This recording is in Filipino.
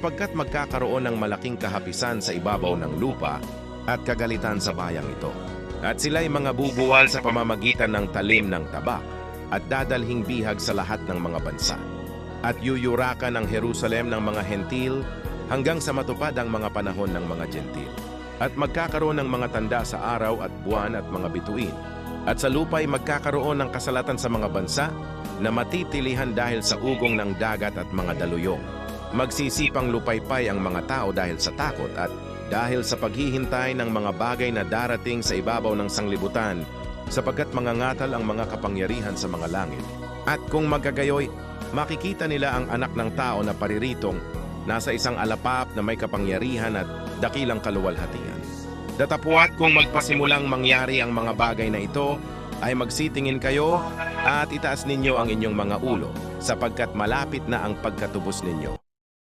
sapagkat magkakaroon ng malaking kahapisan sa ibabaw ng lupa at kagalitan sa bayang ito. At sila'y mga bubuwal sa pamamagitan ng talim ng tabak at dadalhing bihag sa lahat ng mga bansa. At yuyurakan ang Jerusalem ng mga hentil hanggang sa matupad ang mga panahon ng mga gentil. At magkakaroon ng mga tanda sa araw at buwan at mga bituin. At sa lupa'y magkakaroon ng kasalatan sa mga bansa na matitilihan dahil sa ugong ng dagat at mga daluyong. Magsisipang lupaypay ang mga tao dahil sa takot at dahil sa paghihintay ng mga bagay na darating sa ibabaw ng sanglibutan, sapagkat mangangatal ang mga kapangyarihan sa mga langit. At kung magkagayoy, makikita nila ang anak ng tao na pariritong nasa isang alapap na may kapangyarihan at dakilang kaluwalhatian. Datapwat kung magpasimulang mangyari ang mga bagay na ito, ay magsitingin kayo at itaas ninyo ang inyong mga ulo, sapagkat malapit na ang pagkatubos ninyo.